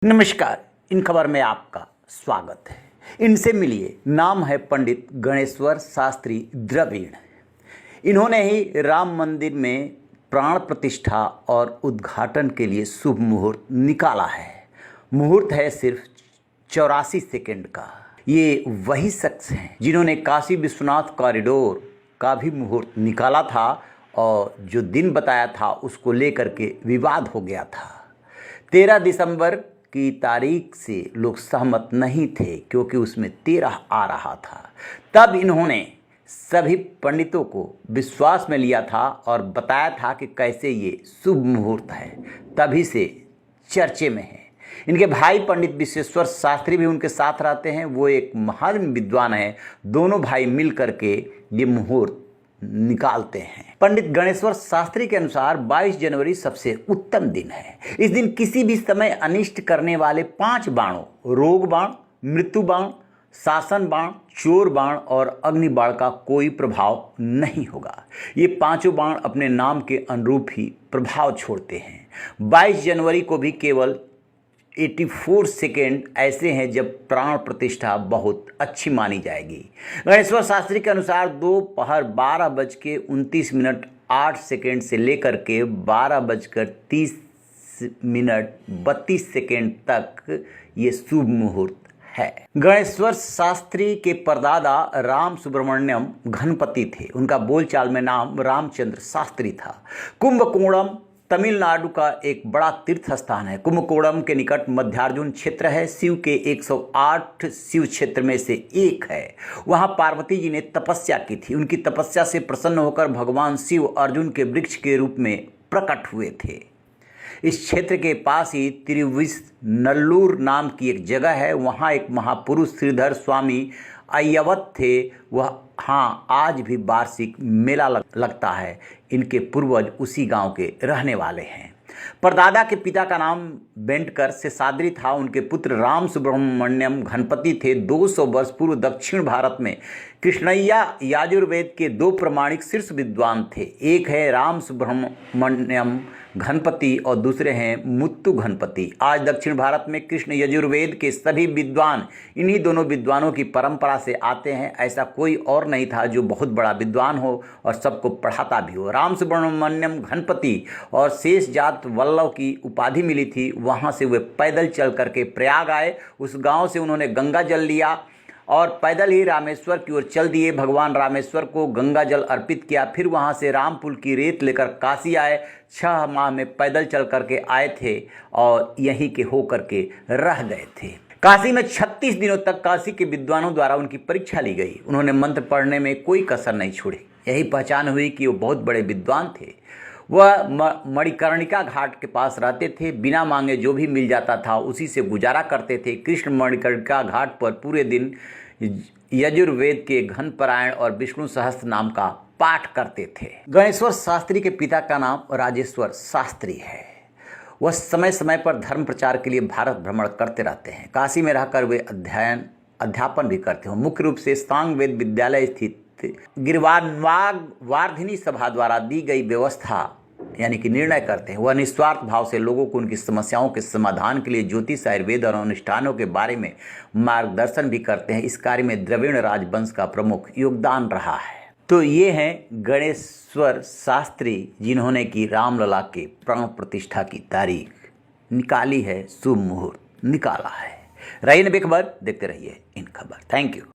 नमस्कार। इन खबर में आपका स्वागत है। इनसे मिलिए। नाम है पंडित गणेश्वर शास्त्री द्रविड़। इन्होंने ही राम मंदिर में प्राण प्रतिष्ठा और उद्घाटन के लिए शुभ मुहूर्त निकाला है। मुहूर्त है सिर्फ 84 सेकंड का। ये वही शख्स हैं जिन्होंने काशी विश्वनाथ कॉरिडोर का भी मुहूर्त निकाला था और जो दिन बताया था उसको लेकर के विवाद हो गया था। 13 दिसंबर की तारीख से लोग सहमत नहीं थे क्योंकि उसमें 13 आ रहा था। तब इन्होंने सभी पंडितों को विश्वास में लिया था और बताया था कि कैसे ये शुभ मुहूर्त है, तभी से चर्चे में है। इनके भाई पंडित विश्वेश्वर शास्त्री भी उनके साथ रहते हैं। वो एक महान विद्वान है। दोनों भाई मिल करके ये मुहूर्त निकालते हैं। पंडित गणेश्वर शास्त्री के अनुसार 22 जनवरी सबसे उत्तम दिन है। इस दिन किसी भी समय अनिष्ट करने वाले 5 बाणों, रोग बाण, मृत्यु बाण, शासन बाण, चोर बाण और अग्नि बाण का कोई प्रभाव नहीं होगा। ये पांचों बाण अपने नाम के अनुरूप ही प्रभाव छोड़ते हैं। 22 जनवरी को भी केवल 84 सेकेंड ऐसे हैं जब प्राण प्रतिष्ठा बहुत अच्छी मानी जाएगी। गणेश्वर शास्त्री के अनुसार दोपहर 12:29 से लेकर के 12:30 तक ये शुभ मुहूर्त है। गणेश्वर शास्त्री के परदादा राम सुब्रमण्यम घनपति थे। उनका बोलचाल में नाम रामचंद्र शास्त्री था। कुंभकोणम तमिलनाडु का एक बड़ा तीर्थ स्थान है। कुंभकोणम के निकट मध्यार्जुन क्षेत्र है। शिव के 108 शिव क्षेत्र में से एक है। वहां पार्वती जी ने तपस्या की थी। उनकी तपस्या से प्रसन्न होकर भगवान शिव अर्जुन के वृक्ष के रूप में प्रकट हुए थे। इस क्षेत्र के पास ही तिरुविसनल्लूर नाम की एक जगह है। वहाँ एक महापुरुष श्रीधर स्वामी अय्यवत थे। वह आज भी वार्षिक मेला लगता है। इनके पूर्वज उसी गांव के रहने वाले हैं। परदादा के पिता का नाम बेंटकर शेषाद्री था। उनके पुत्र राम सुब्रमण्यम घनपति थे। 200 वर्ष पूर्व दक्षिण भारत में कृष्णैया यजुर्वेद के 2 प्रमाणिक शीर्ष विद्वान थे। एक है राम सुब्रमण्यम घनपति और दूसरे हैं मुत्तु घनपति। आज दक्षिण भारत में कृष्ण यजुर्वेद के सभी विद्वान इन्हीं दोनों विद्वानों की परंपरा से आते हैं। ऐसा कोई और नहीं था जो बहुत बड़ा विद्वान हो और सबको पढ़ाता भी हो। राम सुब्रमण्यम घनपति और शेष जात वल्लभ की उपाधि मिली थी। वहाँ से वे पैदल चल करके प्रयाग आए। उस गांव से उन्होंने गंगा जल लिया और पैदल ही रामेश्वर की ओर चल दिए। भगवान रामेश्वर को गंगा जल अर्पित किया। फिर वहाँ से रामपुल की रेत लेकर काशी आए। 6 माह में पैदल चल करके आए थे और यहीं के हो करके रह गए थे। काशी में 36 दिनों तक काशी के विद्वानों द्वारा उनकी परीक्षा ली गई। उन्होंने मंत्र पढ़ने में कोई कसर नहीं छोड़ी। यही पहचान हुई कि वो बहुत बड़े विद्वान थे। वह मणिकर्णिका घाट के पास रहते थे। बिना मांगे जो भी मिल जाता था उसी से गुजारा करते थे। कृष्ण मणिकर्णिका घाट पर पूरे दिन यजुर्वेद के घनपारायण और विष्णु सहस्त्र नाम का पाठ करते थे। गणेश्वर शास्त्री के पिता का नाम राजेश्वर शास्त्री है। वह समय समय पर धर्म प्रचार के लिए भारत भ्रमण करते रहते हैं। काशी में रहकर वे अध्यापन भी करते हैं। मुख्य रूप से सांगवेद विद्यालय स्थित गिरवानवाग वार्धिनी सभा द्वारा दी गई व्यवस्था यानी कि निर्णय करते हैं। वह निस्वार्थ भाव से लोगों को उनकी समस्याओं के समाधान के लिए ज्योतिष, आयुर्वेद और अनुष्ठानों के बारे में मार्गदर्शन भी करते हैं। इस कार्य में द्रविड़ राजवंश का प्रमुख योगदान रहा है। तो ये हैं गणेश्वर शास्त्री जिन्होंने की रामलला के प्राण प्रतिष्ठा की तारीख निकाली है, शुभ मुहूर्त निकाला है। रहिए बेखबर, देखते रहिए इन खबर। Thank you.